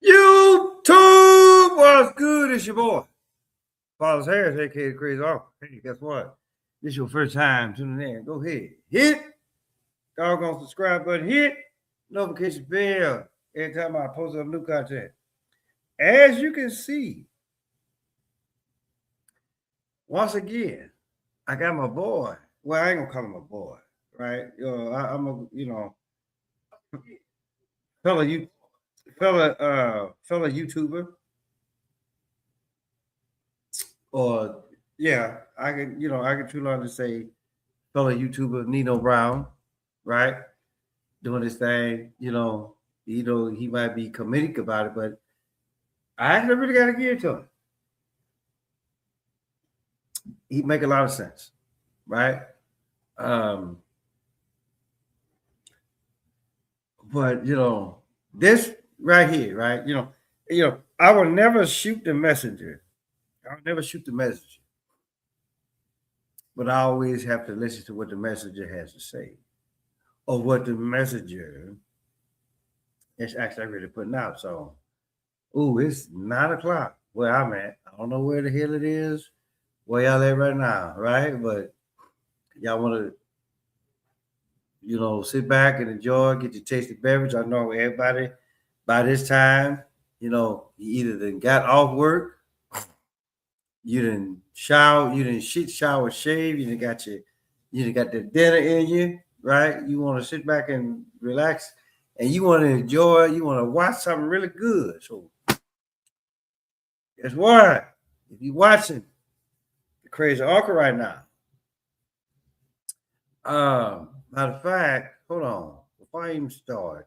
YouTube, what's good? It's your boy, Paulus Harris, aka Crazy Uncle. Hey, guess what? This your first time tuning in. Go ahead, hit doggone subscribe button, hit notification bell every time I post up new content. As you can see, once again, I got my boy. Well, I ain't gonna call him a boy, right? I'm a fella you fella YouTuber, or yeah, I can too long to say fellow YouTuber Nino Brown, right? Doing this thing, he might be comedic about it, but I actually really got to give it to him. He make a lot of sense, right? Um, but this right here, right? I will never shoot the messenger. I'll never shoot the messenger, but I always have to listen to what the messenger has to say, or what the messenger is actually really putting out. So, ooh, it's 9 o'clock where I'm at. I don't know where the hell it is, where y'all at right now, right? But y'all want to, sit back and enjoy, get your tasty beverage. I know everybody by this time, you either then got off work, you didn't shower, you didn't shit, shower, shave, you done got the dinner in you, right? You want to sit back and relax, and you want to enjoy, you want to watch something really good. So guess what? If you watching the Crazy Uncle right now, matter of fact, hold on. Before I even start,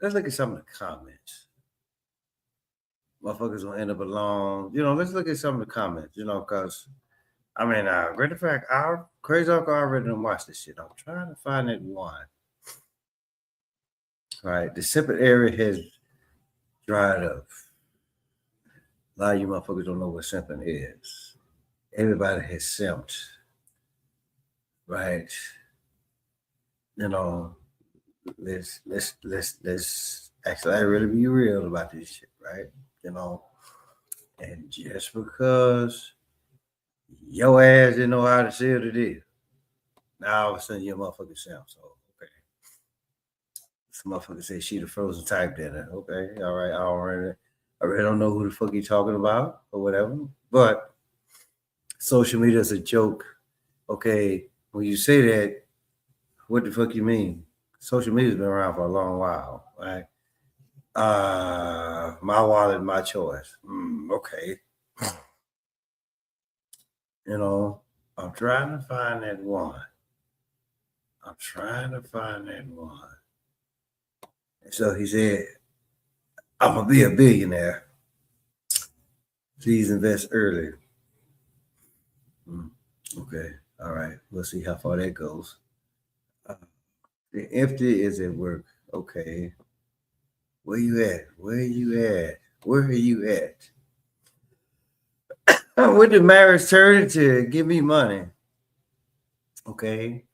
let's look at some of the comments. Motherfuckers gonna end up alone. Let's look at some of the comments, because matter of fact, our Crazy Uncle already done watched this shit. I'm trying to find that one. Right. The simple area has dried up. A lot of you motherfuckers don't know what simping is. Everybody has simped. Right. Let's actually really be real about this shit, right? And just because your ass didn't know how to seal the deal, now all of a sudden you're a motherfucking simp. So okay. Some motherfucker say she the frozen type dinner. Okay, all right. I really don't know who the fuck you talking about or whatever. But social media is a joke. Okay, when you say that, what the fuck you mean? Social media's been around for a long while, right? My wallet, my choice. Okay. I'm trying to find that one. And so he said, I'm gonna be a billionaire. Please invest early. Okay. All right. We'll see how far that goes. The empty is at work. Okay. Where you at? Where are you at? What did marriage turn into? Give me money. Okay.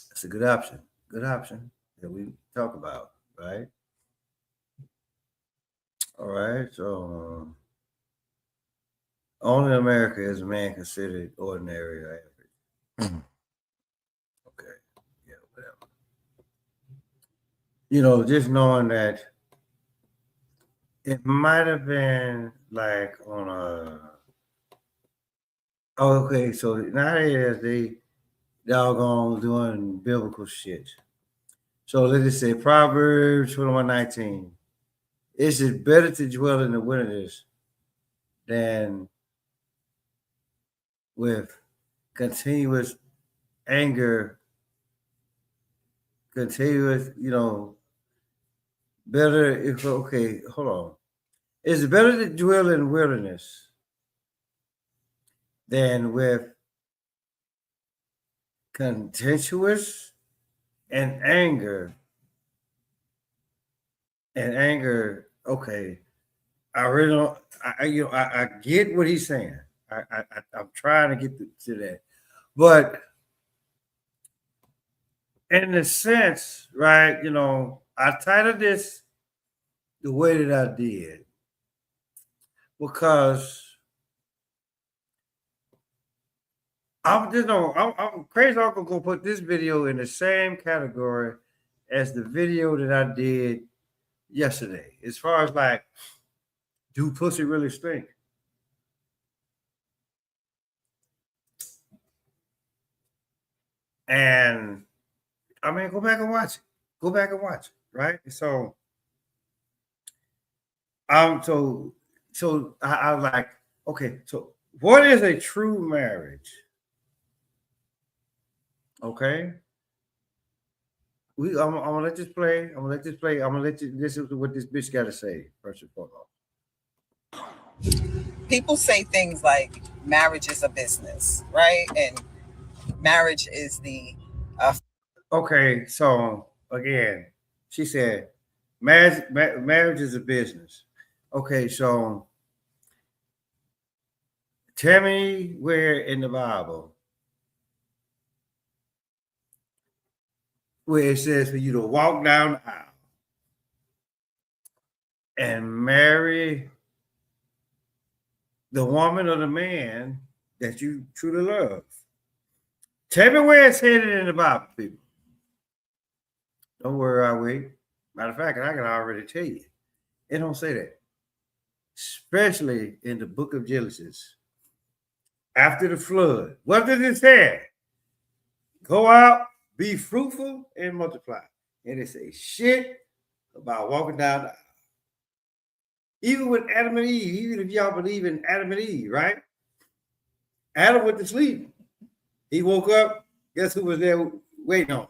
That's a good option. Good option that we talk about, right? All right. So only in America is a man considered ordinary or average. Okay. Yeah, whatever. Just knowing that it might have been like on a. Oh, okay. So nowadays they doggone doing biblical shit. So let's just say Proverbs 21:19. Is it better to dwell in the wilderness than with continuous anger, better if okay, hold on. Is it better to dwell in wilderness than with contentious and anger? Okay. I really don't. I get what he's saying. I'm trying to get to that, but in a sense, right? I titled this the way that I did because I'm just no, I'm crazy. I'm gonna put this video in the same category as the video that I did yesterday. As far as like, do pussy really stink? And I mean, go back and watch it. Go back and watch it, right? So, I like, okay. So, what is a true marriage? Okay, I'm gonna let this play. I'm gonna let this play. I'm gonna let you. This is what this bitch got to say first and foremost. People say things like marriage is a business, right? And marriage is the Okay, so again, she said, marriage is a business. Okay, so tell me where in the Bible where it says for you to walk down the aisle and marry the woman or the man that you truly love. Tell me where it's headed in the Bible, people. Don't worry, I'll wait. Matter of fact, I can already tell you. It don't say that. Especially in the book of Genesis. After the flood. What does it say? Go out, be fruitful, and multiply. And it says shit about walking down the aisle. Even with Adam and Eve, even if y'all believe in Adam and Eve, right? Adam went to sleep. He woke up. Guess who was there waiting on him?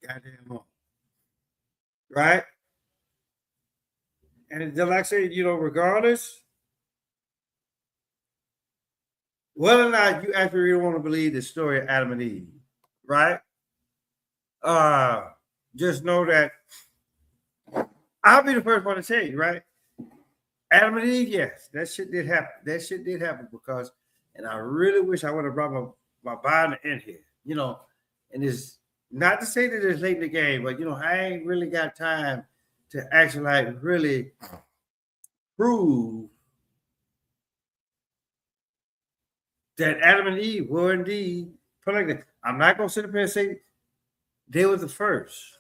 Goddamn mom. Right? And like I said, regardless, whether or not you actually really want to believe the story of Adam and Eve, right? Just know that I'll be the first one to tell you, right? Adam and Eve, yes, that shit did happen. That shit did happen because, and I really wish I would have brought my binder in here, and it's not to say that it's late in the game, but I ain't really got time to actually like really prove that Adam and Eve were indeed pregnant. I'm not gonna sit up here and say they were the first,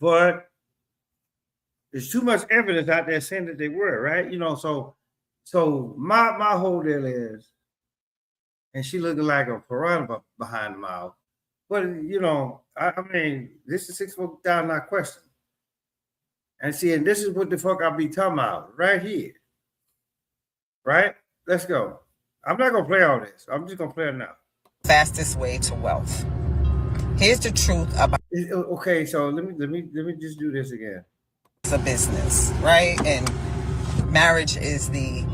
but there's too much evidence out there saying that they were, right? So my whole deal is, and she looking like a piranha behind the mouth. But I mean, this is 6 foot down, not question. And see, and this is what the fuck I be talking about right here. Right? Let's go. I'm not gonna play all this. I'm just gonna play it now. fastest way to wealth. Here's the truth about Okay, so let me just do this again. the business, right? And marriage is the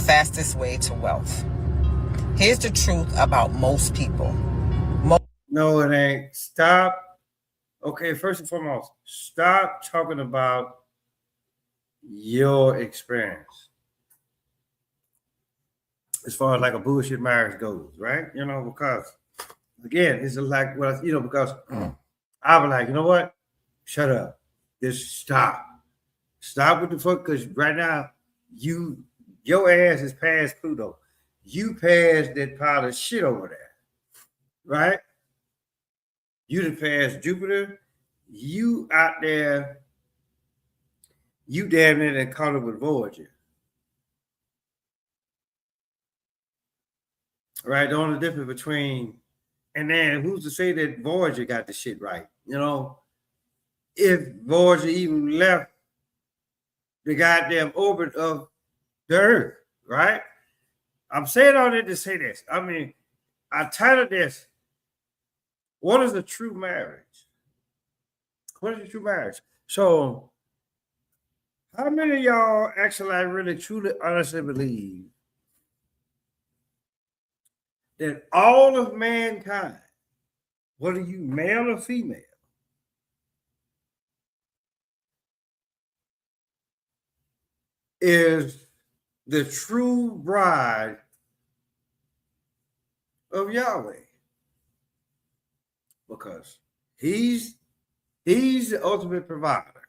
fastest way to wealth. Here's the truth about most people. No, it ain't. Stop. Okay, first and foremost, stop talking about your experience as far as like a bullshit marriage goes, right? Because again, it's like because I was like, you know what? Shut up. Just stop. Stop with the fuck, because right now your ass is past Pluto. You passed that pile of shit over there, right? You done passed Jupiter. You out there, you damn near and caught up with Voyager. Right? The only difference between, and then who's to say that Voyager got the shit right? If Voyager even left the goddamn orbit of the Earth, right? I'm saying all that to say this. I mean, I titled this, what is a true marriage? What is a true marriage? So, how many of y'all actually really truly honestly believe that all of mankind, whether you male or female, is the true bride of Yahweh? Because he's He's the ultimate provider.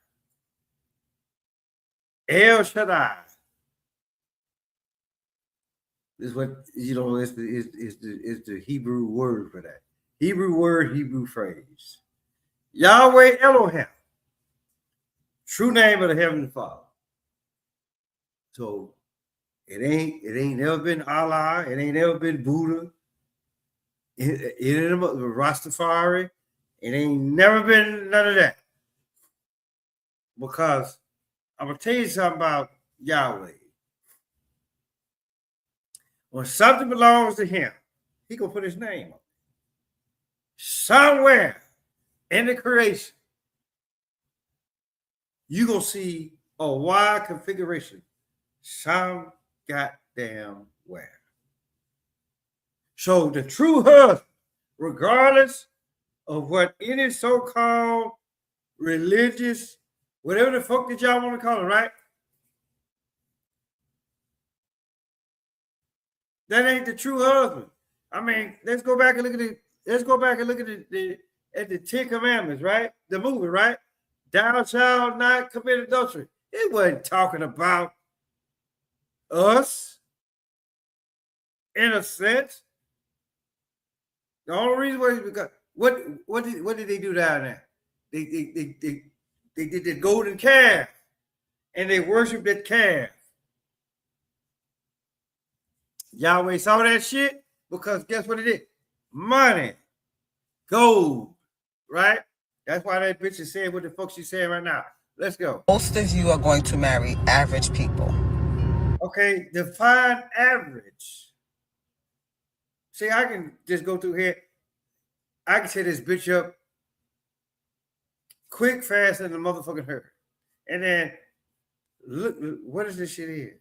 El Shaddai is what is the Hebrew word for that. Hebrew word, Hebrew phrase. Yahweh Elohim, true name of the Heavenly Father. So it ain't never been Allah, it ain't never been Buddha, it ain't Rastafari, it ain't never been none of that. Because I'm gonna tell you something about Yahweh. When something belongs to him, he gonna put his name on it. Somewhere in the creation, you gonna see a wide configuration. Some goddamn where. So the true husband, regardless of what any so-called religious, whatever the fuck that y'all want to call it, right? That ain't the true husband. I mean, let's go back and look at the Ten Commandments, right? The movie, right? Thou shalt not commit adultery. It wasn't talking about us, in a sense. The only reason was because what did they do down there? They did the golden calf, and they worshiped that calf. Yahweh saw that shit because guess what it is? Money, gold, right? That's why that bitch is saying what the fuck she's saying right now. Let's go. Most of you are going to marry average people. Okay, define average. See, I can just go through here. I can set this bitch up quick, fast, and the motherfucking hurt. And then look, what is this shit here?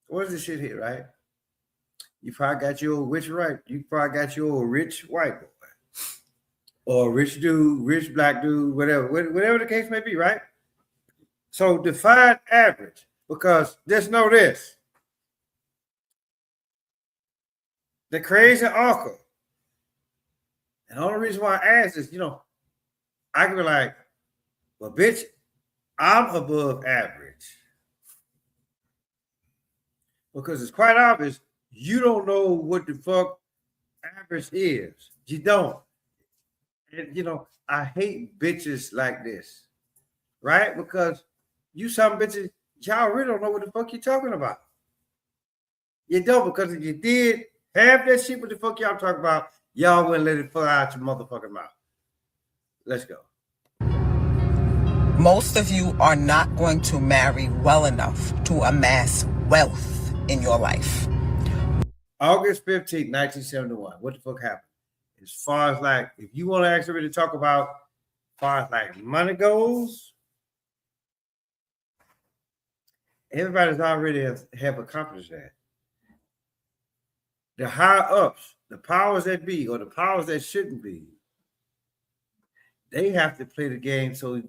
What is this shit here, right? You probably got your old rich right. You probably got your old rich white boy. Or rich dude, rich black dude, whatever the case may be, right? So define average, because just know this. The crazy uncle. And the only reason why I ask is, I can be like, well, bitch, I'm above average. Because it's quite obvious you don't know what the fuck average is. You don't. And I hate bitches like this. Right? Because you some bitches, y'all really don't know what the fuck you're talking about. You don't, because if you did have that shit, what the fuck y'all talking about, y'all wouldn't let it fly out your motherfucking mouth. Let's go. Most of you are not going to marry well enough to amass wealth in your life. August 15th, 1971. What the fuck happened? As far as like, if you want to actually really talk about as far as like money goes, everybody's already have accomplished that. The higher ups, the powers that be, or the powers that shouldn't be, they have to play the game so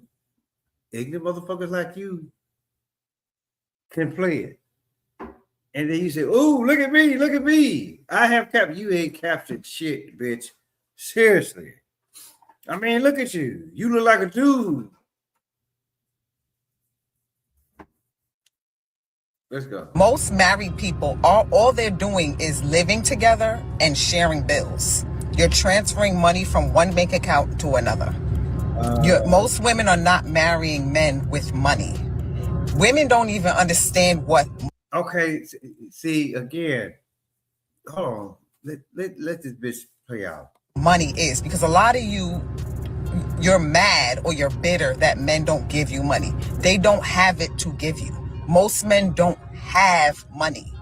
ignorant motherfuckers like you can play it. And then you say, oh, look at me. I have captured. You ain't captured shit, bitch. Seriously. I mean, look at you. You look like a dude. Let's go. Most married people, all they're doing is living together and sharing bills. You're transferring money from one bank account to another. Most women are not marrying men with money. Women don't even understand what. Okay, see, again, hold on. Let this bitch play out. Money is, because a lot of you're mad or you're bitter that men don't give you money. They don't have it to give you. Most men don't have money.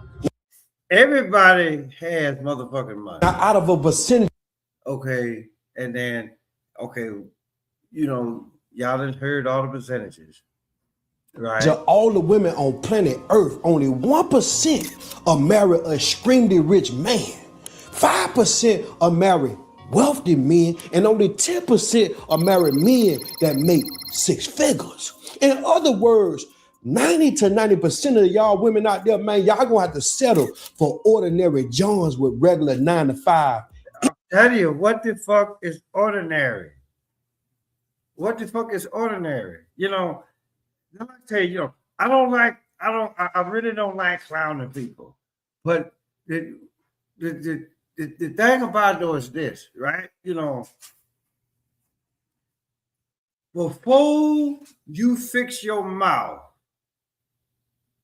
Everybody has motherfucking money. Now, out of a vicinity. Okay, and then, y'all done heard all the percentages. Right. To all the women on planet Earth, only 1% are marry an extremely rich man. 5% are marry wealthy men, and only 10% are marry men that make six figures. In other words, 90 to 90% of y'all women out there, man, y'all gonna have to settle for ordinary Johns with regular 9 to 5. I'll tell you, what the fuck is ordinary? what the fuck is ordinary? You know, let me tell you, I really don't like clowning people. But the thing about it though is this, right? You know, before you fix your mouth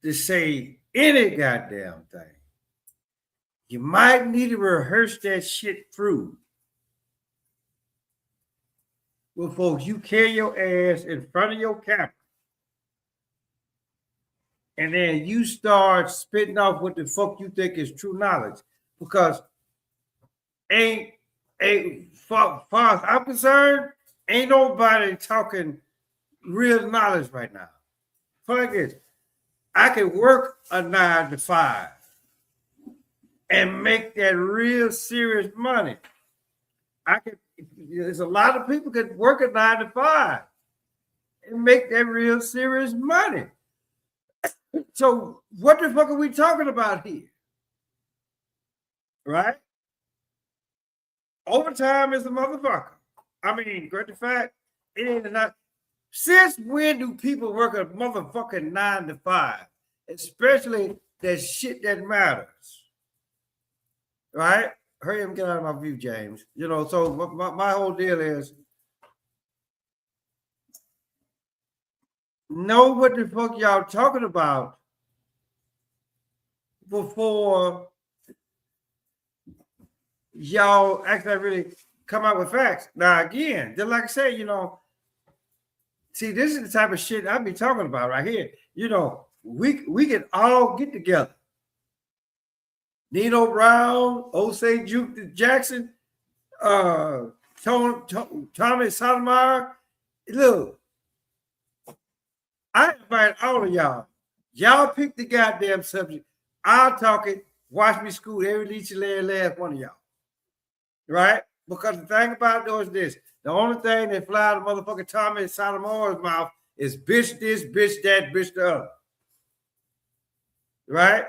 to say any goddamn thing, you might need to rehearse that shit through before you carry your ass in front of your camera. And then you start spitting off what the fuck you think is true knowledge. Because far as I'm concerned, ain't nobody talking real knowledge right now. Fuck it. I can work a 9 to 5 and make that real serious money. There's a lot of people could work a 9 to 5 and make that real serious money. So what the fuck are we talking about here? Right? Overtime is a motherfucker. I mean, great the fact, it ain't enough. Since when do people work a motherfucking 9 to 5? Especially that shit that matters. Right? Hurry up and get out of my view, James. You know, so my whole deal is know what the fuck y'all talking about before y'all actually really come out with facts. Now, again, just like I said, you know, see, this is the type of shit I be talking about right here. You know, we can all get together. Nino Brown, Osei Juke Jackson, Tommy Sotomayor. Look, I invite all of y'all. Y'all pick the goddamn subject. I'll talk it. Watch me school every last one of y'all. Right? Because the thing about it though is this. The only thing that fly out of motherfucking Tommy Sotomayor's mouth is bitch this, bitch that, bitch the other. Right?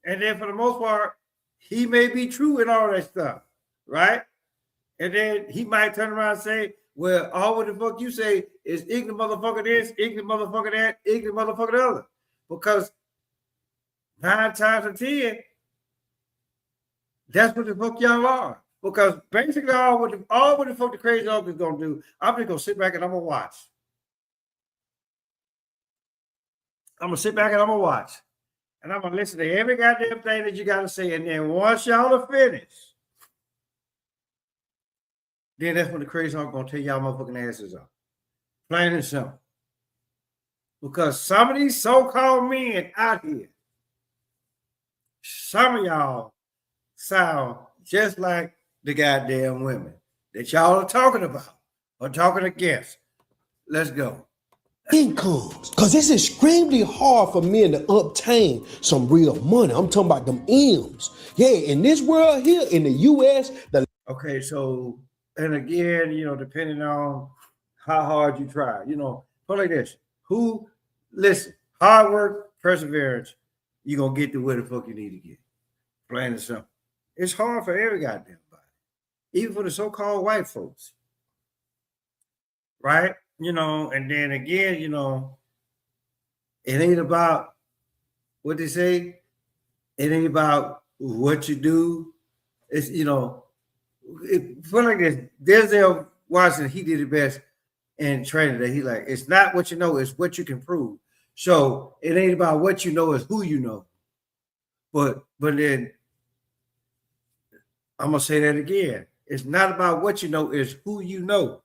And then for the most part, he may be true in all that stuff. Right? And then he might turn around and say, well, all what the fuck you say is ignorant motherfucker this, ignorant motherfucker that, ignorant motherfucker the other. Because 9 times out of 10, that's what the fuck y'all are. Because basically all what the fuck the crazy dog is gonna do, I'm just gonna sit back and I'm gonna watch. I'm gonna sit back and I'm gonna watch. And I'm gonna listen to every goddamn thing that you gotta say. And then once y'all are finished, then that's when the crazy dog gonna tell y'all motherfucking asses off. Plain and simple. Because some of these so-called men out here, some of y'all sound just like the goddamn women that y'all are talking about or talking against. Let's go. Incomes, because it's extremely hard for men to obtain some real money. I'm talking about them M's. Yeah, in this world here, in the U.S., okay, so, and again, you know, depending on how hard you try, you know, put like this. Listen, hard work, perseverance, you're going to get to where the fuck you need to get. Plain and simple. It's hard for every goddamn body, even for the so-called white folks. Right? You know, and then again, you know, it ain't about what they say. It ain't about what you do. It's, you know, put like this. Denzel Washington, he did it best in training that he like, it's not what you know, it's what you can prove. So it ain't about what you know, it's who you know. But then I'm gonna say that again. It's not about what you know, it's who you know.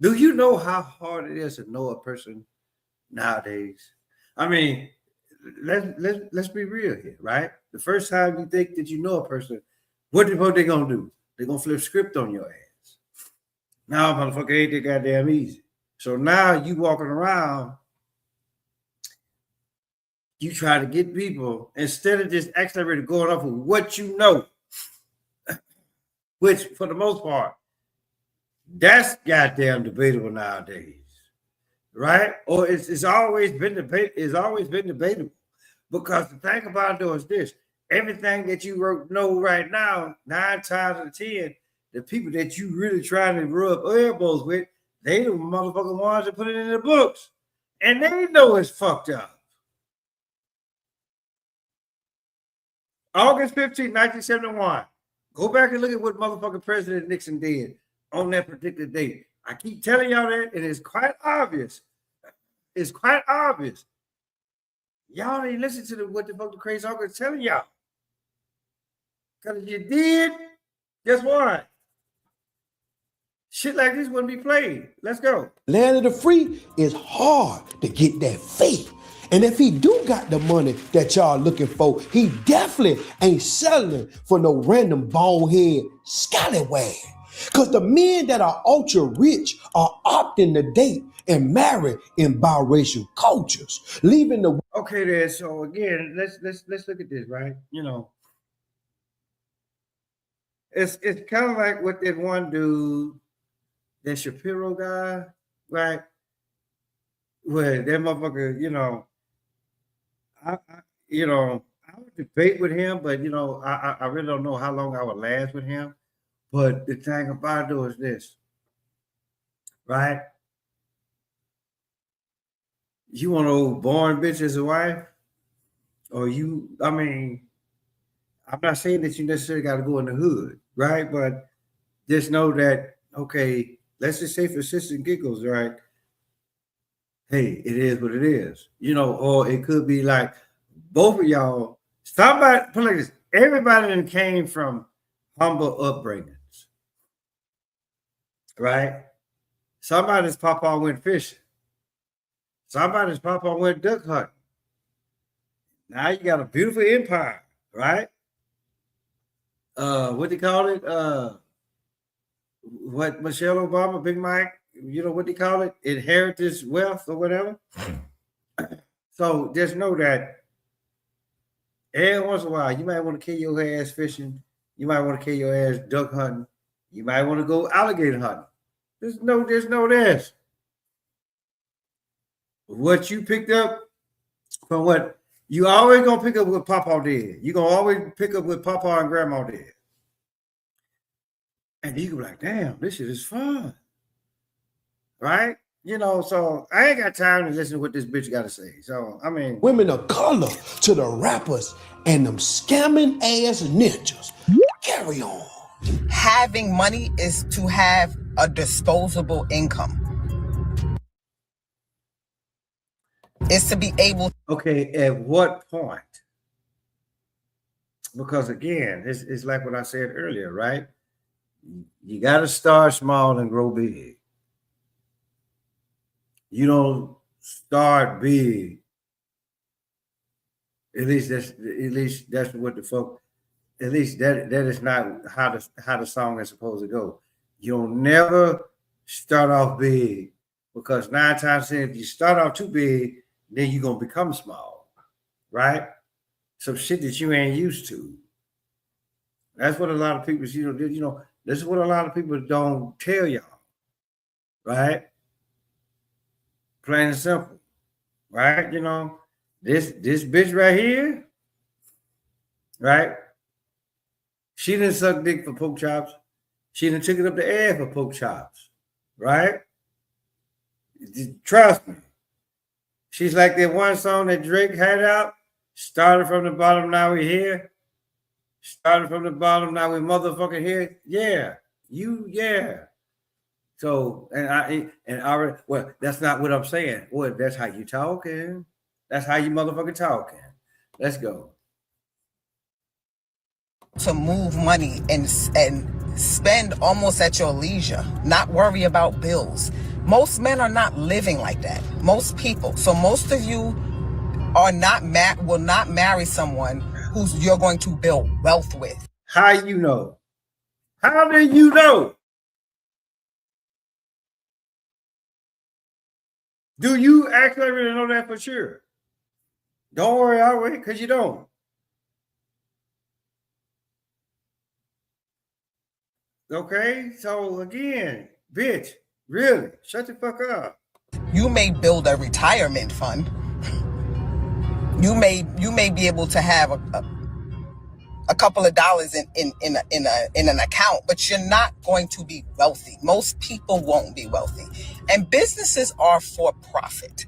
Do you know how hard it is to know a person nowadays? I mean, let's be real here, right? The first time you think that you know a person, what the fuck they gonna do? They're gonna flip script on your ass. Now, motherfucker, ain't that goddamn easy. So now you walking around, you try to get people, instead of just actually going off of what you know, which for the most part, that's goddamn debatable nowadays, right? Or it's always been debatable. Because the thing about it though is this: everything that you know right now, 9 times out of 10, the people that you really trying to rub elbows with, They the motherfucking ones that put it in the books. And they know it's fucked up. August 15, 1971. Go back and look at what motherfucking President Nixon did on that particular date. I keep telling y'all that, and it's quite obvious. It's quite obvious. Y'all ain't listen to what the fuck the crazy uncle is telling y'all. Because if you did, guess what? Shit like this wouldn't be played. Let's go. Land of the free is hard to get that faith. And if he do got the money that y'all looking for, he definitely ain't selling for no random bonehead scallywag. Because the men that are ultra rich are opting to date and marry in biracial cultures, leaving the okay then. So again, let's look at this, right? You know, it's kind of like what that one dude, that Shapiro guy, right? Where that motherfucker, you know, I would debate with him, but you know, I really don't know how long I would last with him. But the thing about it is this, right? You want an old boring bitch as a wife? Or I'm not saying that you necessarily got to go in the hood, right? But just know that, okay, let's just say for shits and giggles, right? Hey, it is what it is. You know, or it could be like both of y'all, somebody, put like this, everybody that came from humble upbringings, right? Somebody's papa went fishing. Somebody's papa went duck hunting. Now you got a beautiful empire, right? What they call it? What Michelle Obama, Big Mike, you know what they call it? Inheritance wealth or whatever. So just know that every once in a while, you might want to kill your ass fishing. You might want to kill your ass duck hunting. You might want to go alligator hunting. There's no this. What you picked up from what you always gonna pick up what Papa did. You're gonna always pick up what Papa and Grandma did. And you can be like, damn, this shit is fun. Right? You know, so I ain't got time to listen to what this bitch got to say. So, I mean, women of color to the rappers and them scamming ass ninjas. Carry on. Having money is to have a disposable income. It's to be able. Okay, at what point? Because again, it's like what I said earlier, right? You got to start small and grow big. You don't start big. At least that's what the fuck. At least that is not how the song is supposed to go. You'll never start off big, because 9 times out of 10, if you start off too big, then you're gonna become small, right? Some shit that you ain't used to. That's what a lot of people, this is what a lot of people don't tell y'all, right? Plain and simple, right? You know, this bitch right here, right? She didn't suck dick for pork chops. She didn't took it up the ass for pork chops, right? Trust me. She's like that one song that Drake had out. Started from the bottom, now we here. Started from the bottom, now we motherfucking here. Yeah, yeah. So, well, that's not what I'm saying. Well, that's how you talking. That's how you motherfucking talking. Let's go. To move money and spend almost at your leisure, not worry about bills. Most men are not living like that. Most people. So most of you are will not marry someone who's you're going to build wealth with. How you know? How do you know? Do you actually really know that for sure? Don't worry, I'll wait, because you don't. Okay, so again, bitch, really, shut the fuck up. You may build a retirement fund. You may be able to have a couple of dollars in an account, but you're not going to be wealthy. Most people won't be wealthy, and businesses are for profit.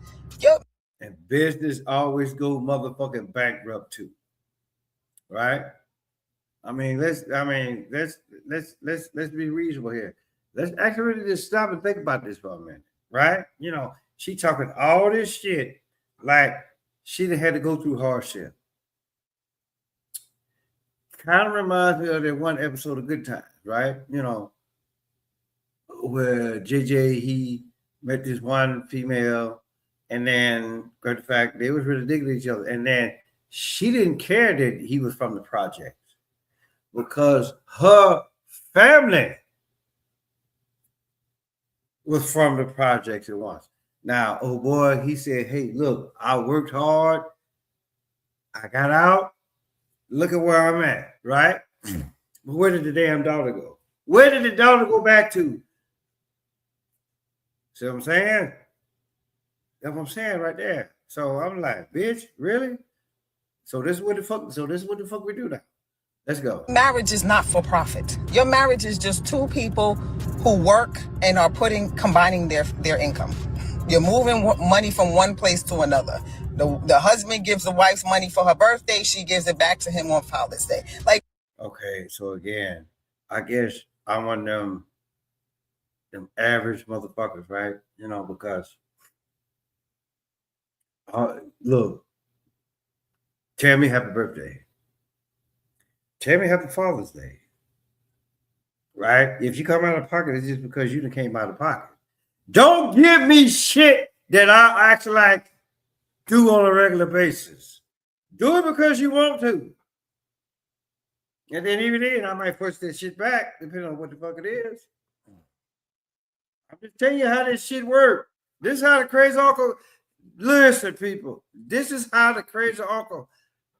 And business always go motherfucking bankrupt too, right? Let's be reasonable here. Let's actually just stop and think about this for a minute, right? She talking all this shit like she done had to go through hardship. Kind of reminds me of that one episode of Good Times, right? Where JJ, he met this one female, and then the fact they was really digging each other, and then she didn't care that he was from the projects because her family was from the projects at once. Now, oh boy, he said, hey, look, I worked hard. I got out. Look at where I'm at, right? But where did the damn daughter go? Where did the daughter go back to? See what I'm saying? That's what I'm saying right there. So I'm like, bitch, really? So this is what the fuck we do now. Let's go. Marriage is not for profit. Your marriage is just two people who work and are combining their income. You're moving money from one place to another. The husband gives the wife money for her birthday. She gives it back to him on Father's Day. Okay, so again, I guess I'm one of them average motherfuckers, right? Because look, tell me happy birthday. Tell me happy Father's Day. Right? If you come out of pocket, it's just because you done came out of pocket. Don't give me shit that I actually do on a regular basis. Do it because you want to. And then even then, I might push that shit back, depending on what the fuck it is. I'm just telling you how this shit works. This is how the crazy uncle. Listen, people. This is how the crazy uncle.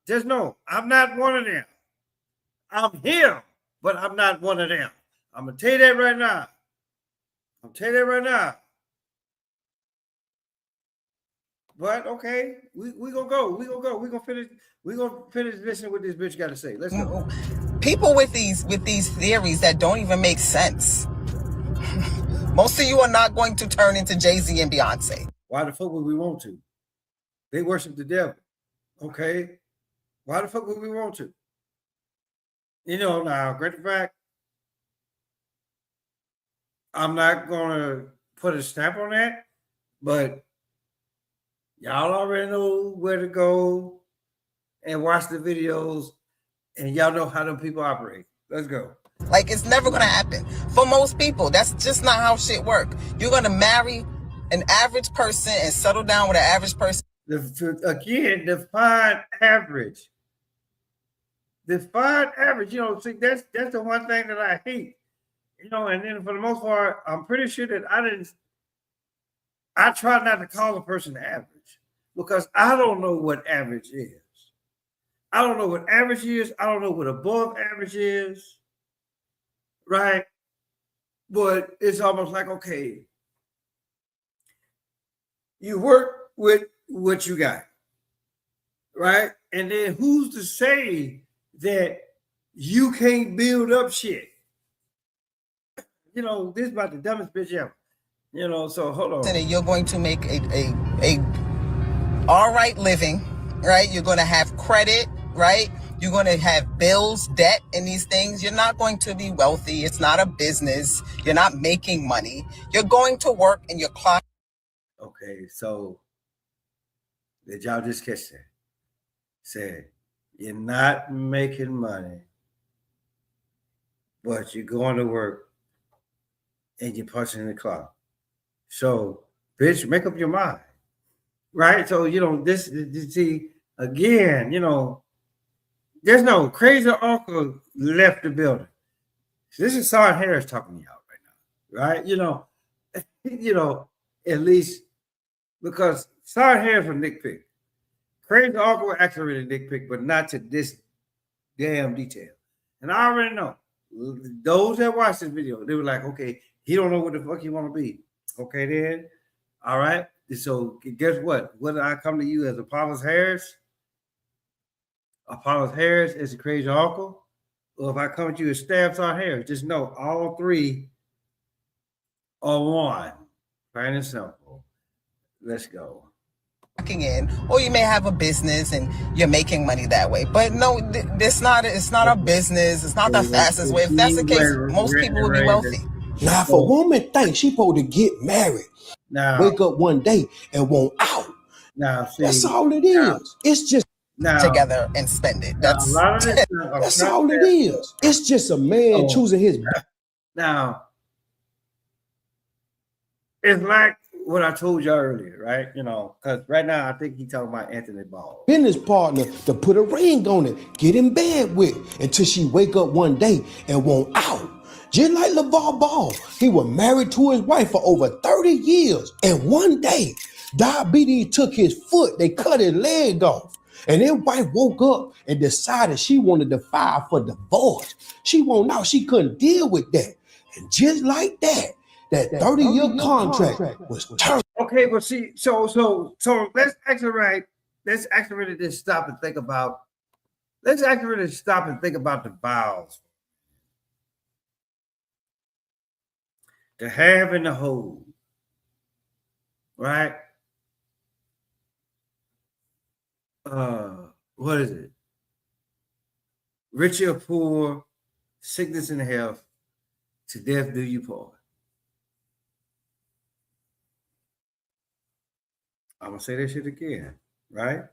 Just know, I'm not one of them. I'm him, but I'm not one of them. I'm gonna tell you that right now. But okay, we gonna go. We gonna finish listening what this bitch got to say. Let's go. People with these theories that don't even make sense. Most of you are not going to turn into Jay-Z and Beyonce. Why the fuck would we want to? They worship the devil. Okay. Why the fuck would we want to? Now, great fact, I'm not gonna put a stamp on that, but y'all already know where to go and watch the videos, and y'all know how them people operate. Let's go. It's never gonna happen. For most people, that's just not how shit work. You're gonna marry an average person and settle down with an average person. Again, define average. Define average. See, that's the one thing that I hate. And then for the most part, I'm pretty sure that I try not to call a person average because I don't know what average is. I don't know what average is. I don't know what above average is. Right? But it's almost like, okay, you work with what you got. Right? And then who's to say that you can't build up shit? This is about the dumbest bitch ever. So hold on. And you're going to make a all right living, right? You're going to have credit, right? You're going to have bills, debt, and these things. You're not going to be wealthy. It's not a business. You're not making money. You're going to work and your clock. Okay, so did y'all just catch that? Said you're not making money, but you're going to work and you're punching the clock. So, bitch, make up your mind. Right? So, this see, again, there's no crazy uncle left the building. This is Sergeant Harris talking to y'all right now. Right? At least because Sergeant Harris was Nick Pick. Crazy uncle actually really Nick Pick, but not to this damn detail. And I already know. Those that watched this video, they were like, okay, he don't know what the fuck he want to be. Okay, then. All right. So guess what? Whether I come to you as Apollos Harris Apollos Harris is a crazy uncle, or if I come at you as Stabs on Harris, just know all three are one. Plain and simple. Let's go. In, or you may have a business and you're making money that way. But no, it's not a business. It's not the fastest way. If that's the case, most people would be wealthy. Now, if a woman thinks she supposed to get married, wake up one day and want out. Now, see, that's all it is. It's just together and spend it. That's that's all it is. It's just a man choosing his. Now, it's like what I told you earlier, right? You know, because right now I think he's talking about Anthony Ball. Business partner to put a ring on it, get in bed with, until she wake up one day and want out. Just like LeVar Ball, he was married to his wife for over 30 years. And one day, diabetes took his foot. They cut his leg off. And his wife woke up and decided she wanted to file for divorce. She won't know she couldn't deal with that. And just like that 30-year contract was terminated. Okay, but see, so let's actually really just stop and think about. Let's actually really stop and think about the vows. The have and the hold, right? What is it? Rich or poor, sickness and health, to death do you part. I'm gonna say that shit again, right?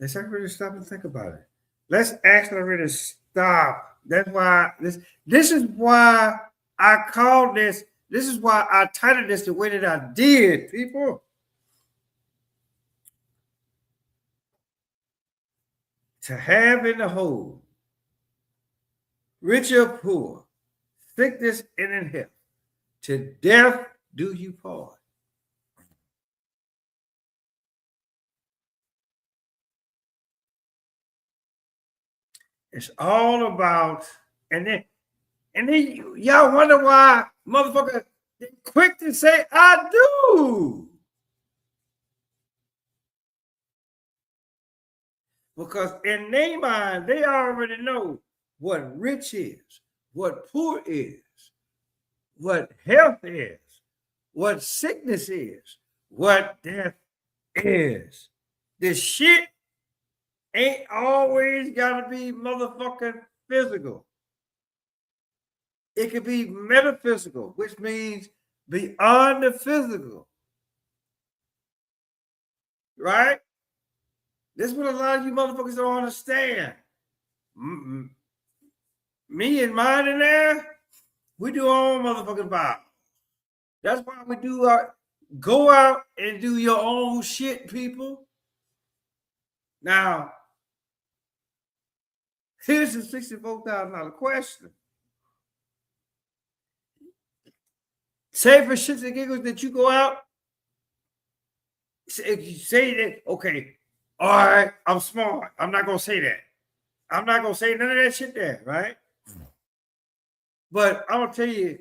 Let's actually really stop and think about it. Let's actually really stop. That's why this is why I called this. This is why I titled this the way that I did, people. To have and to hold, rich or poor, sickness and in health, to death do you part. It's all about, and then y'all wonder why motherfucker quick to say I do. Because in their mind, they already know what rich is, what poor is, what health is, what sickness is, what death is. This shit ain't always gotta be motherfucking physical. It could be metaphysical, which means beyond the physical. Right? This is what a lot of you motherfuckers don't understand. Me and mine in there, we do our own motherfucking vow. That's why we do go out and do your own shit, people. Now, here's the $64,000 question. Say for shits and giggles that you go out, if you say that, okay, all right, I'm smart. I'm not going to say that. I'm not going to say none of that shit there, right? But I'm going to tell you,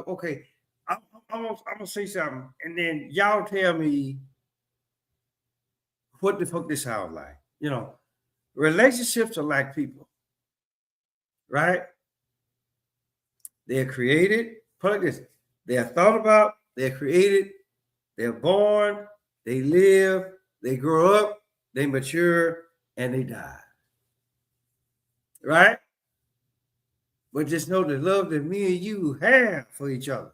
okay, I'm going to say something, and then y'all tell me what the fuck this sounds like. You know, relationships are like people, right? They're created, put it like this, they are thought about, they're created, they're born, they live, they grow up, they mature, and they die. Right? But just know the love that me and you have for each other,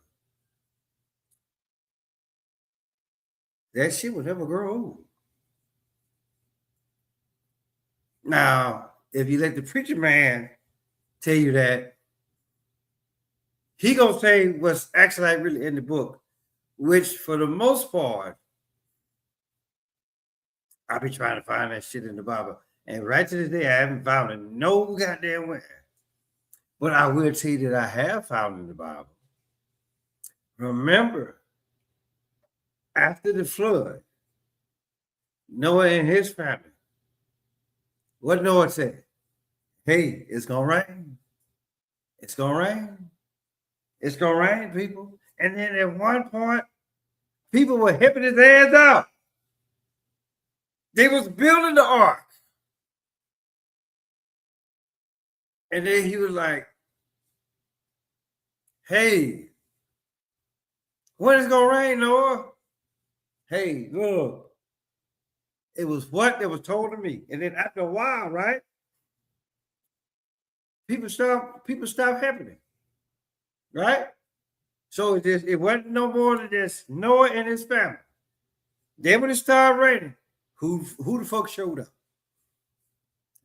that shit will never grow old. Now, if you let the preacher man tell you that, he gonna say what's actually really in the book, which for the most part, I be trying to find that shit in the Bible. And right to this day, I haven't found it no goddamn where. But I will tell you that I have found in the Bible. Remember, after the flood, Noah and his family, what Noah said? Hey, it's gonna rain. It's gonna rain. It's gonna rain, people. And then at one point, people were hipping his ass out. They was building the ark. And then he was like, hey, when it's gonna rain, Noah? Hey, look. It was what that was told to me. And then after a while, right? People stop happening. Right? So it wasn't no more than just Noah and his family. Then when it started raining, who the fuck showed up?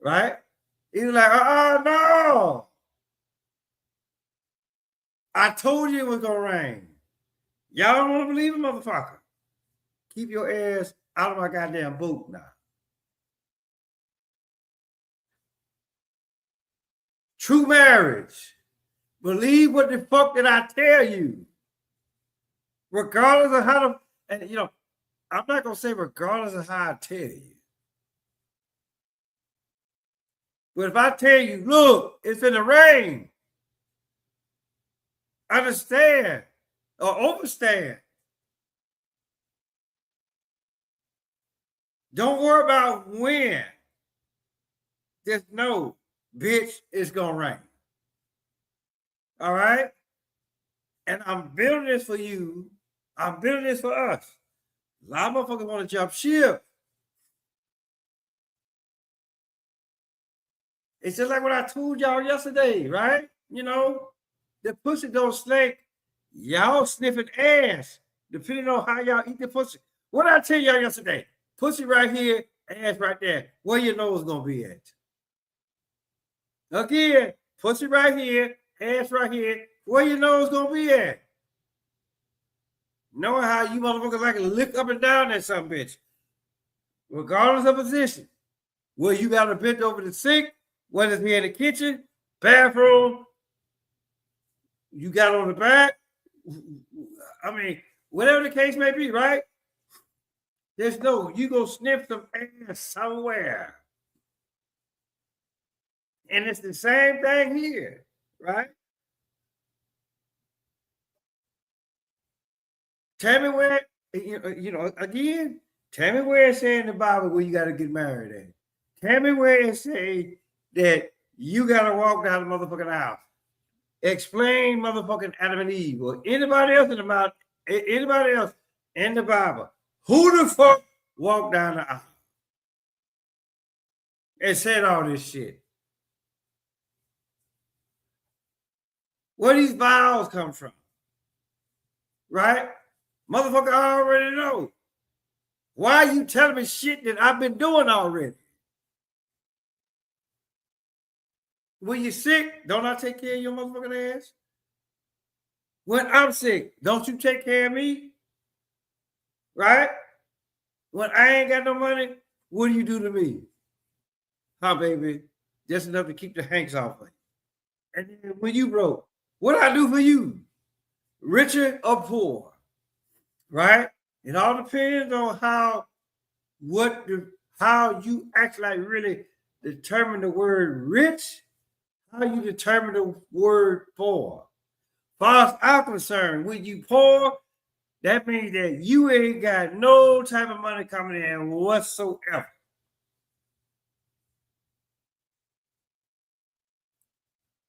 Right? He was like, no. I told you it was gonna rain. Y'all don't want to believe it, motherfucker. Keep your ass out of my goddamn boat now. True marriage. Believe what the fuck did I tell you. Regardless of how to, and you know, I'm not gonna say regardless of how I tell you. But if I tell you, look, it's in the rain, understand or overstand. Don't worry about when. Just know, bitch, it's gonna rain. All right? And I'm building this for you. I'm building this for us. A lot of motherfuckers want to jump ship. It's just like what I told y'all yesterday, right? You know, the pussy don't snake. Y'all sniffing ass, depending on how y'all eat the pussy. What did I tell y'all yesterday? Pussy right here, ass right there. Where your nose gonna be at? Again, pussy right here, ass right here. Where your nose gonna be at? Knowing how you motherfuckers like to lick up and down that some bitch, regardless of position. Where you got to bend over the sink, whether it's here in the kitchen, bathroom, you got on the back. I mean, whatever the case may be, right? There's no, you go sniff some ass somewhere. And it's the same thing here, right? Tell me where, you know, again, tell me where it says in the Bible where you got to get married at. Tell me where it says that you got to walk down the motherfucking aisle. Explain motherfucking Adam and Eve or anybody else in the Bible. Who the fuck walked down the aisle and said all this shit? Where these vows come from? Right? Motherfucker, I already know. Why are you telling me shit that I've been doing already? When you're sick, don't I take care of your motherfucking ass? When I'm sick, don't you take care of me? Right? When I ain't got no money, what do you do to me? Huh, baby? Just enough to keep the hanks off of you. And then when you broke, what do I do for you? Richer or poor? Right? It all depends on how you actually really determine the word rich, how you determine the word poor. As far as I'm concerned, when you poor, that means that you ain't got no type of money coming in whatsoever.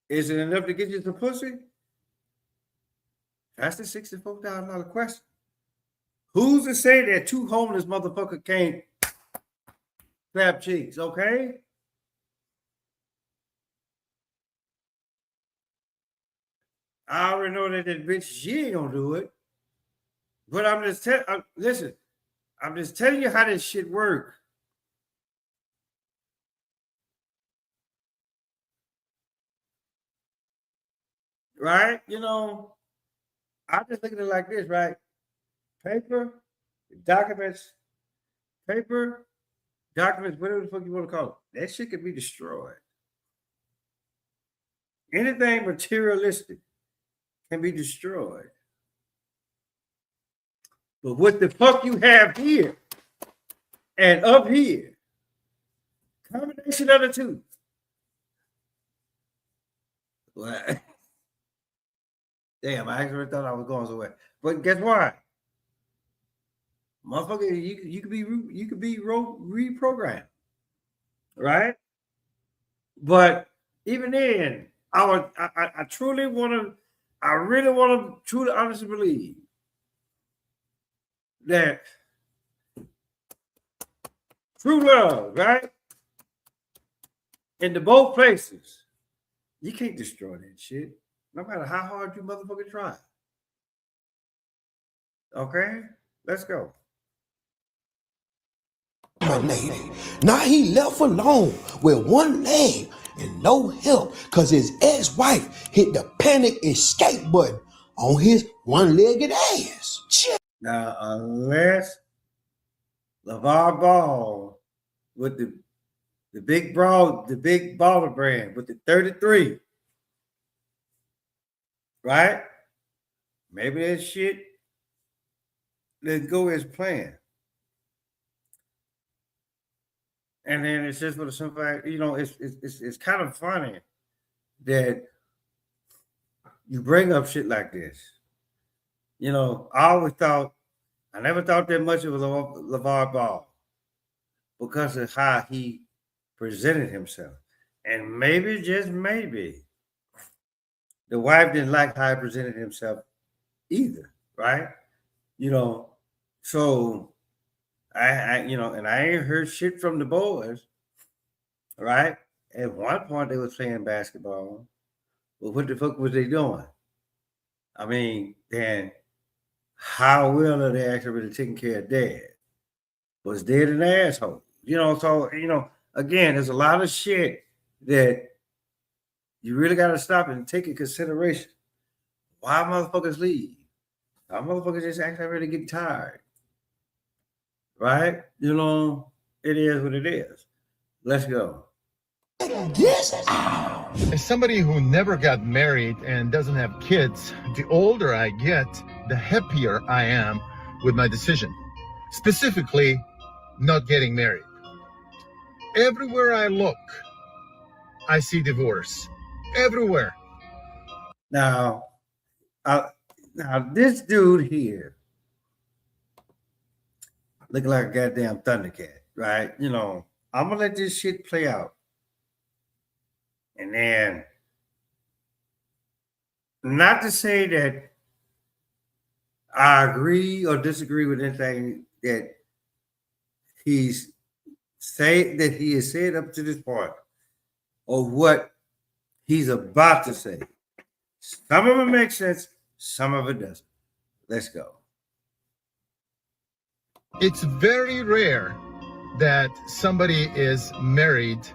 Is it enough to get you some pussy? That's the $64,000 question. Who's to say that two homeless motherfuckers can't clap cheeks, okay? I already know that bitch, she ain't gonna do it. But I'm just listen, I'm just telling you how this shit works. Right? You know, I just look at it like this, right? Paper, documents, whatever the fuck you want to call it. That shit can be destroyed. Anything materialistic can be destroyed. But what the fuck you have here and up here, combination of the two. Well, damn, I actually thought I was going somewhere. But guess what? Motherfucker, you could be reprogrammed, right? But even then, I truly want to, I really want to truly honestly believe that true love, right? In the both places, you can't destroy that shit, no matter how hard you motherfucking try. Okay, let's go. Now he left alone with one leg and no help because his ex-wife hit the panic escape button on his one-legged ass. Shit. Now, unless LeVar Ball with the big baller brand with the 33, right? Maybe that shit didn't go as planned. And then it's just for the simple fact, it's kind of funny that you bring up shit like this. I never thought that much of LeVar Ball because of how he presented himself. And maybe, just maybe, the wife didn't like how he presented himself either, right? So and I ain't heard shit from the boys, right? At one point they was playing basketball, but what the fuck was they doing? I mean, then how well are they actually really taking care of dad? Was dad an asshole? So again, there's a lot of shit that you really got to stop and take in consideration. Why motherfuckers leave? Why motherfuckers just actually really get tired? Right? It is what it is. Let's go. As somebody who never got married and doesn't have kids, the older I get, the happier I am with my decision. Specifically, not getting married. Everywhere I look, I see divorce. Everywhere. Now this dude here looking like a goddamn Thundercat, right? I'm gonna let this shit play out. And then, not to say that I agree or disagree with anything that he has said up to this point, or what he's about to say. Some of it makes sense, some of it doesn't. Let's go. It's very rare that somebody is married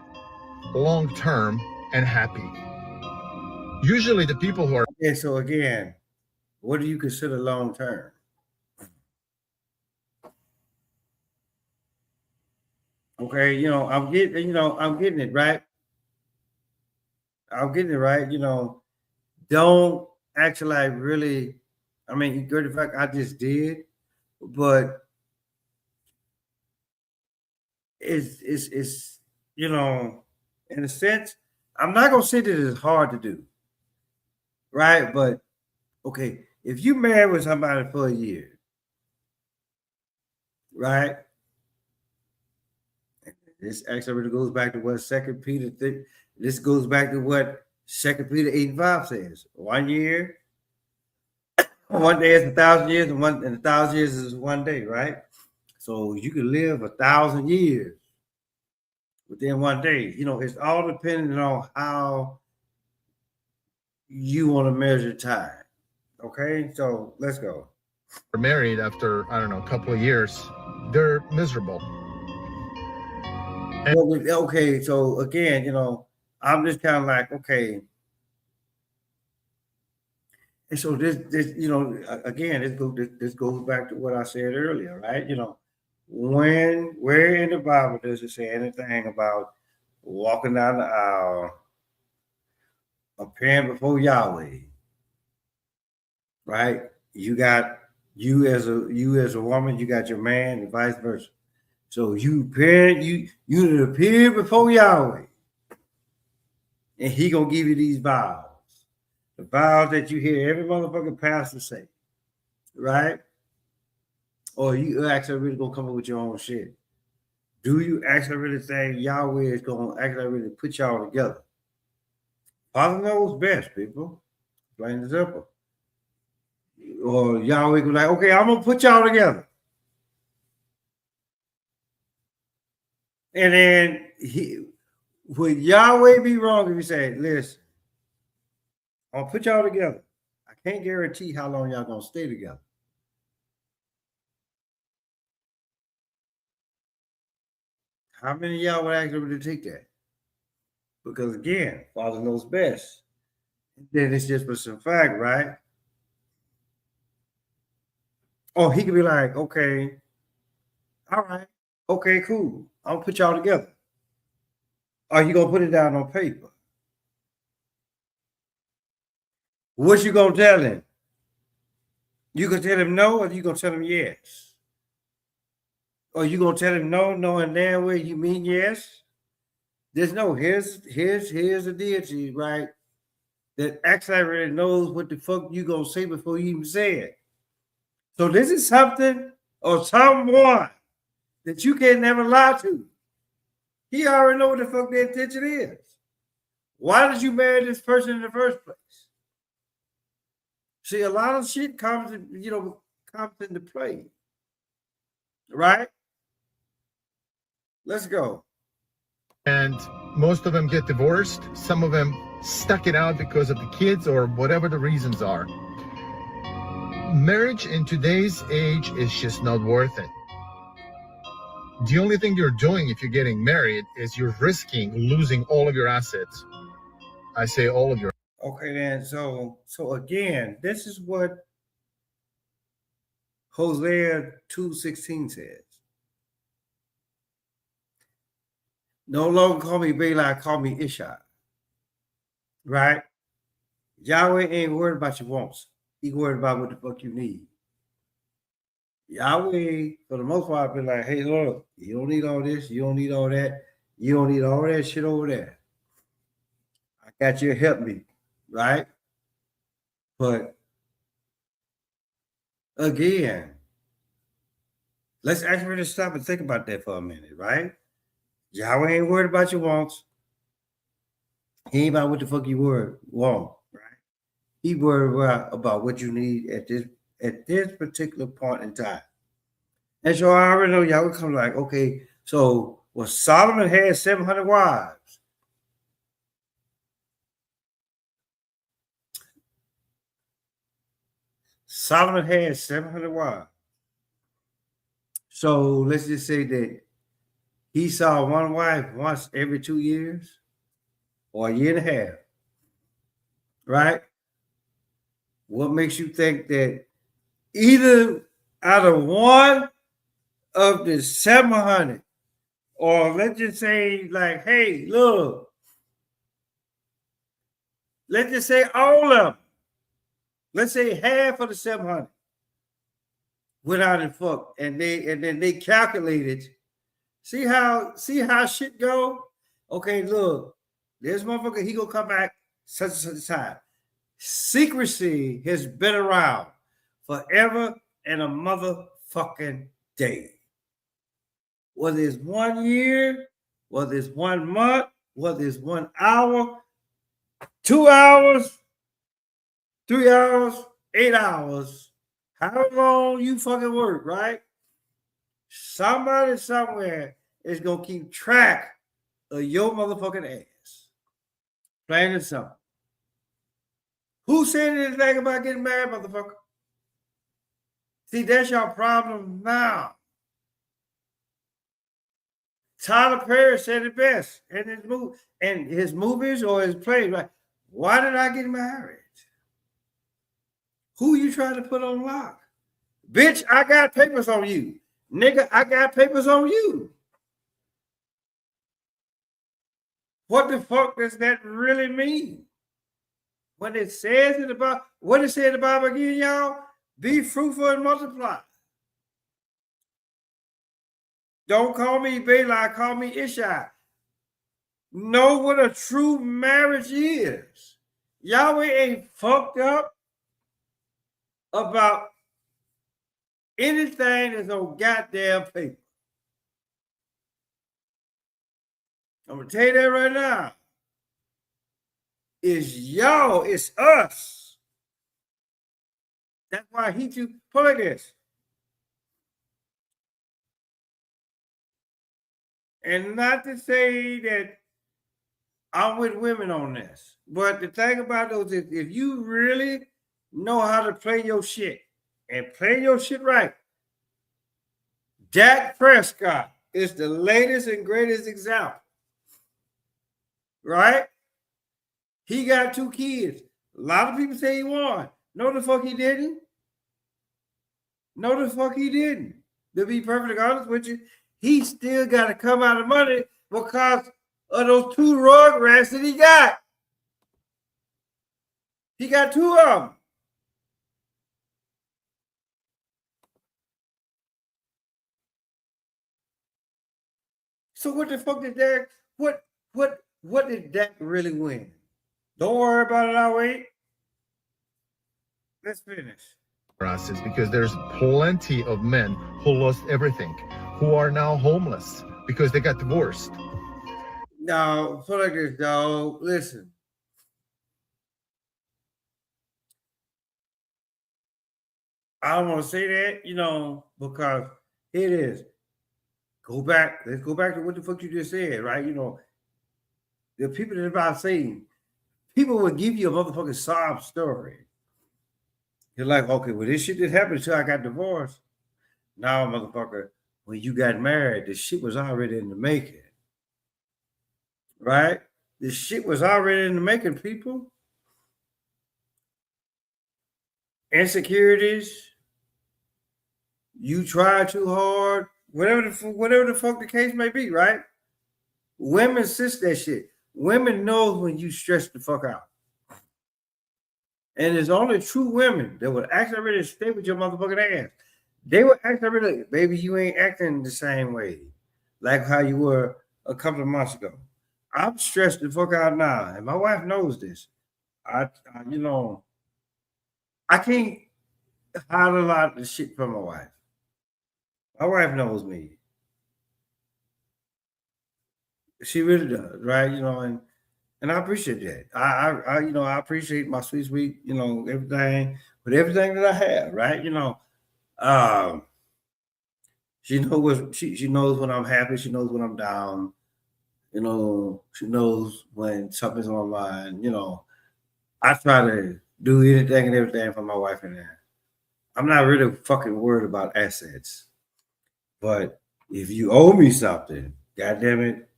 long term and happy. Usually the people who are... Okay, so again, what do you consider long term? Okay, I'm getting it right. I'm getting it right. Don't actually really. I mean, good the fact I just did, but it's in a sense, I'm not gonna say that it's hard to do, right? But okay, if you married with somebody for a year, right? This actually really goes back to what Second Peter. This goes back to what 2 Peter 8:5 says. 1 year, 1 day is 1,000 years, and 1,000 years is 1 day, right? So you can live 1,000 years within 1 day. It's all dependent on how you want to measure time. Okay, so let's go. married after, I don't know, a couple of years, they're miserable. Okay, so again, I'm just kind of like, okay. And so this again, this goes back to what I said earlier, right? Where in the Bible does it say anything about walking down the aisle, appearing before Yahweh, right? You as a woman, you got your man, and vice versa. So you appear before Yahweh, and he gonna give you these vows, the vows that you hear every motherfucking pastor say, right? Or you actually really gonna come up with your own shit? Do you actually really think Yahweh is gonna actually really put y'all together? Father knows best, people. Plain and simple. Or Yahweh be like, okay, I'm gonna put y'all together. And then would Yahweh be wrong if he said, listen, I'll put y'all together. I can't guarantee how long y'all gonna stay together. How many of y'all would actually take that? Because again, Father knows best. Then it's just for some fact, right? Or he could be like, okay, all right, okay, cool. I'll put y'all together. Or you gonna put it down on paper? What you gonna tell him? You gonna tell him no, or you gonna tell him yes? Or you gonna tell him no, knowing damn well you mean yes? There's no here's a deity, right? That actually already knows what the fuck you gonna say before you even say it. So this is something or someone that you can never lie to. He already know what the fuck their intention is. Why did you marry this person in the first place? See, a lot of shit comes into play. Right? Let's go. And most of them get divorced. Some of them stuck it out because of the kids or whatever the reasons are. Marriage in today's age is just not worth it. The only thing you're doing if you're getting married is you're risking losing all of your assets. I say all of your. Okay, then. So again, this is what Hosea 2:16 says. No longer call me Bela, call me Ishai. Right? Yahweh ain't worried about your wants. He worried about what the fuck you need. Yahweh, for the most part, be like, hey, look, you don't need all this, you don't need all that, you don't need all that shit over there. I got you to help me, right? But again, let's actually just stop and think about that for a minute, right? Yahweh ain't worried about your wants. He ain't about what the fuck you want, right? He worried about what you need at this particular point in time. And so I already know y'all would come like, okay, so Solomon had 700 wives. Solomon had 700 wives. So let's just say that he saw one wife once every 2 years or a year and a half, right? What makes you think that either out of one of the 700, or let's just say like, hey, look, let's just say all of them, let's say half of the 700 went out and fucked, and then they calculated. See how shit go? Okay, look, this motherfucker, he gonna come back such and such a time. Secrecy has been around forever and a motherfucking day. Whether it's 1 year, whether it's 1 month, whether it's 1 hour, 2 hours, 3 hours, 8 hours, how long you fucking work, right? Somebody somewhere is gonna keep track of your motherfucking ass. Plain and simple. Who said anything about getting married, motherfucker? See, that's your problem now. Tyler Perry said it best in his movies or his plays. Right? Why did I get married? Who you trying to put on lock? Bitch, I got papers on you. Nigga, I got papers on you. What the fuck does that really mean? When it says in the Bible, what it said in the Bible again, y'all? Be fruitful and multiply. Don't call me Bela, call me Ishai. Know what a true marriage is. Yahweh ain't fucked up about anything that's on goddamn paper. I'm gonna tell you that right now. It's y'all, it's us. That's why he do put like this. And not to say that I'm with women on this, but the thing about those is if you really know how to play your shit and play your shit right, Dak Prescott is the latest and greatest example, right? He got 2 kids. A lot of people say he won. No, the fuck he didn't. No, the fuck he didn't. To be perfectly honest with you, he still got to come out of money because of those 2 rug rats that he got. He got 2 of them. So what the fuck did Dak? What did Dak really win? Don't worry about it. I'll wait. Let's finish. Process, because there's plenty of men who lost everything, who are now homeless because they got divorced. No, put like this, dog. Listen. I don't want to say that, because it is. Go back. Let's go back to what the fuck you just said, right? The people that are about saying, people will give you a motherfucking sob story. You're like, okay, well, this shit didn't happen until I got divorced. Now, motherfucker, when you got married, the shit was already in the making. Right? The shit was already in the making, people. Insecurities. You try too hard. Whatever the fuck the case may be, right? Women sense that shit. Women know when you stress the fuck out. And it's only true women that would actually really stay with your motherfucking ass. They would actually really, baby, you ain't acting the same way like how you were a couple of months ago. I'm stressed the fuck out now, and my wife knows this. I can't hide a lot of shit from my wife. My wife knows me. She really does, right? And I appreciate that. I appreciate my sweet, everything, but everything that I have, right? She knows when I'm happy. She knows when I'm down. She knows when something's on my mind. I try to do anything and everything for my wife and that. I'm not really fucking worried about assets. But if you owe me something, goddamn it,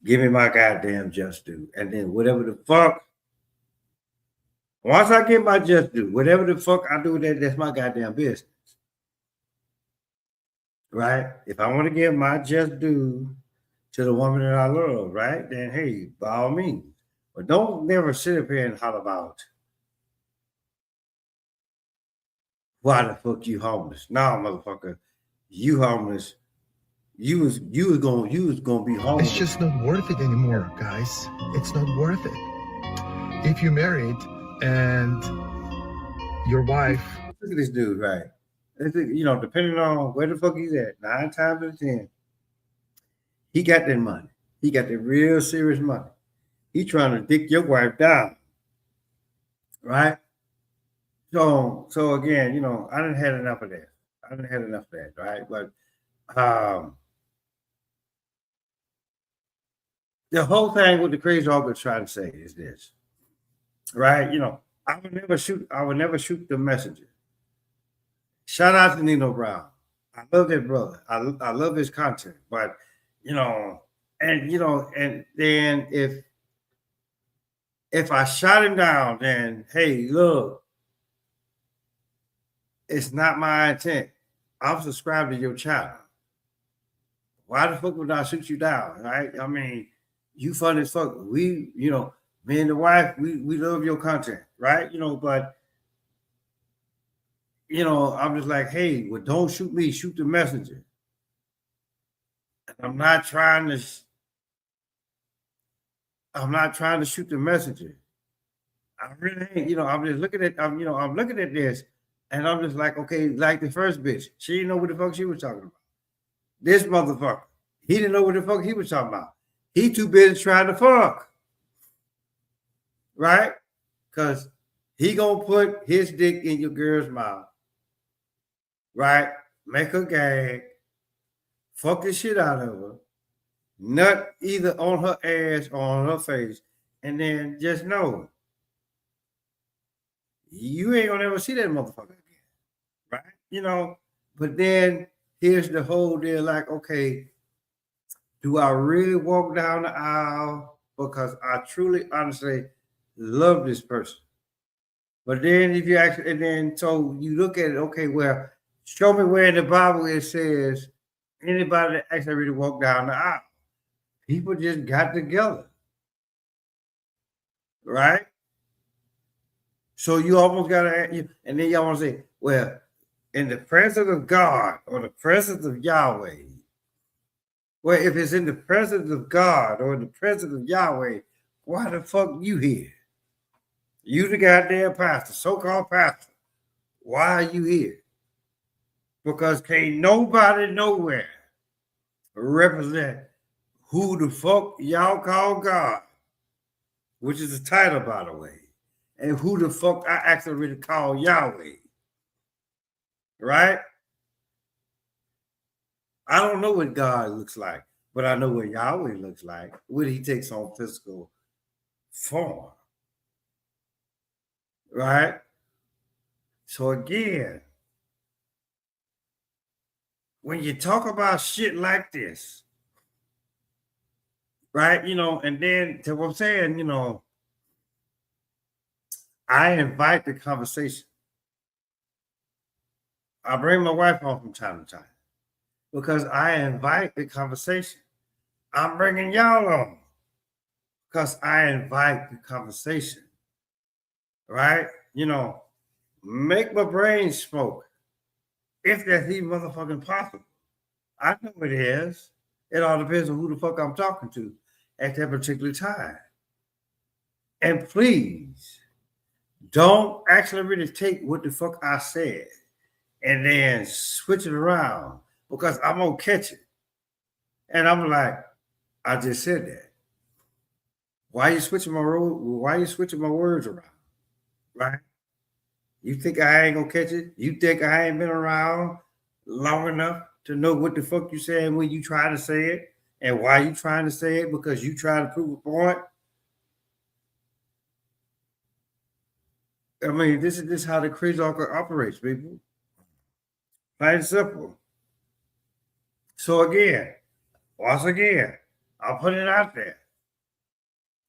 give me my goddamn just due. And then whatever the fuck, once I get my just due, whatever the fuck I do with that, that's my goddamn business. Right? If I want to give my just due to the woman that I love, right? Then hey, by all means. But don't never sit up here and holler about why the fuck you homeless. Nah, motherfucker. You homeless. You was gonna be homeless. It's just not worth it anymore, guys. It's not worth it. If you married and your wife. Look at this dude, right? Depending on where the fuck he's at, 9 times out of 10, he got that money. He got that real serious money. He trying to dick your wife down, right? So again, I didn't had enough of that. Right? But the whole thing with the crazy dog was trying to say is this, right? I would never shoot the messenger. Shout out to Nino Brown. I love that brother. I love his content, but and then if I shot him down, then hey, look, it's not my intent. I'm subscribed to your channel. Why the fuck would I shoot you down? Right? I mean, you fun as fuck. We, me and the wife, we love your content, right? But I'm just like, hey, well, don't shoot me, shoot the messenger. I'm not trying to shoot the messenger. I really ain't, I'm just looking at, I'm looking at this, and I'm just like, okay, like the first bitch, she didn't know what the fuck she was talking about. This motherfucker, he didn't know what the fuck he was talking about. He too busy trying to fuck. right? Because he gonna put his dick in your girl's mouth, right? Make her gag, fuck the shit out of her, nut either on her ass or on her face, and then just know you ain't gonna ever see that motherfucker again, right? You know, but then here's the whole deal, like, okay, do I really walk down the aisle because I truly, honestly love this person? But then if you actually, and then so you look at it, okay, well, show me where in the Bible it says anybody that actually really walk down the aisle. People just got together, right? So you almost got to, and then y'all want to say, well, in the presence of God or the presence of Yahweh. Well, if it's in the presence of God or in the presence of Yahweh, why the fuck you here? You the goddamn pastor, so-called pastor. Why are you here? Because can't nobody nowhere represent who the fuck y'all call God, which is the title, by the way, and who the fuck I actually really call Yahweh, right? I don't know what God looks like, but I know what Yahweh looks like when he takes on physical form, right? So again, when you talk about shit like this, right, you know, and then to what I'm saying, you know, I invite the conversation. I bring my wife home from time to time because I invite the conversation. I'm bringing y'all on because I invite the conversation, right? You know, make my brain smoke if that's even motherfucking possible. I know it is. It all depends on who the fuck I'm talking to at that particular time. And please don't actually really take what the fuck I said and then switch it around because I'm gonna catch it. And I'm like, I just said that. Why are you switching my words around? Right? You think I ain't gonna catch it? You think I ain't been around long enough to know what the fuck you saying when you try to say it and why you trying to say it because you trying to prove a point? I mean, this is how the crazy operates, people. Plain and simple. So again, once again, I'll put it out there,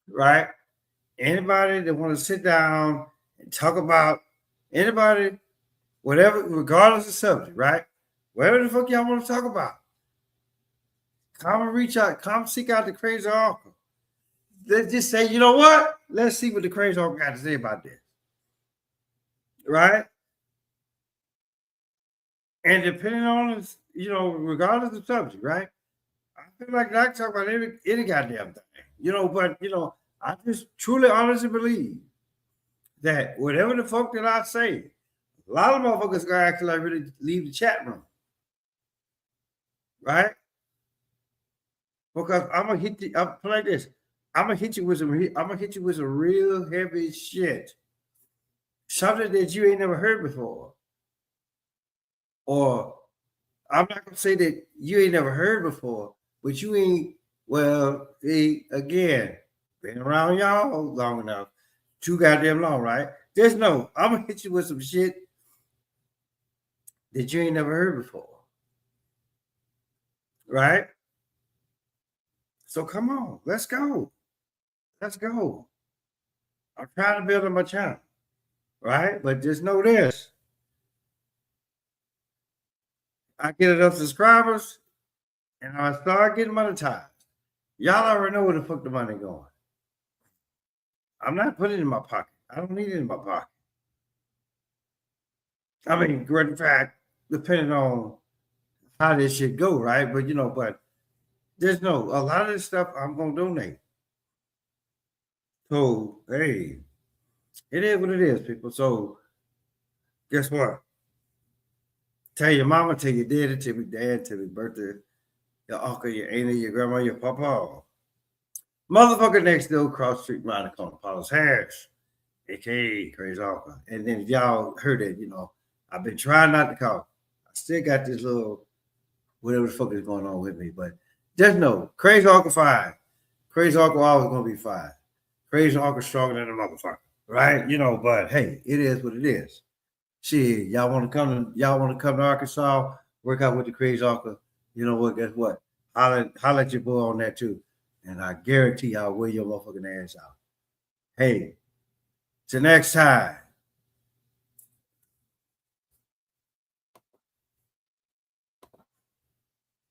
right? Anybody that want to sit down and talk about anybody, whatever, regardless of subject, right? Whatever the fuck y'all want to talk about, come and reach out, come seek out the crazy uncle. Let's just say, you know what? Let's see what the crazy uncle got to say about this, right? And depending on this, you know, regardless of the subject, right? I feel like I can talk about any goddamn thing, you know, but you know, I just truly honestly believe that whatever the fuck that I say, a lot of motherfuckers gonna actually really leave the chat room. Right? Because I'm gonna hit you, I'm like this. I'm gonna hit you with some real heavy shit. Something that you ain't never heard before. Or I'm not gonna say that you ain't never heard before, but you ain't, well, again, been around y'all long enough, too goddamn long, right? I'm gonna hit you with some shit that you ain't never heard before. Right? So come on, let's go. Let's go. I'm trying to build up my channel, right? But just know this. I get enough subscribers and I start getting monetized. Y'all already know where the fuck the money going. I'm not putting it in my pocket. I don't need it in my pocket. I mean, in fact, depending on how this shit go, right? But you know, but there's a lot of this stuff I'm gonna donate. So hey, it is what it is, people. So guess what? Tell your mama, tell your daddy, tell your dad, tell your birthday, your uncle, your auntie, your grandma, your papa. Motherfucker next door, cross the street, around the corner, Paul's Harris, aka Crazy Uncle. And then if y'all heard it, I've been trying not to call. I still got this little whatever the fuck is going on with me, but just know, Crazy Uncle fine. Crazy Uncle always gonna be fine. Crazy Uncle stronger than a motherfucker, right? But hey, it is what it is. Shit, y'all want to come to Arkansas, work out with the Crazy Uncle. You know what? Guess what? Holler at your boy on that too, and I guarantee I'll wear your motherfucking ass out. Hey, till next time.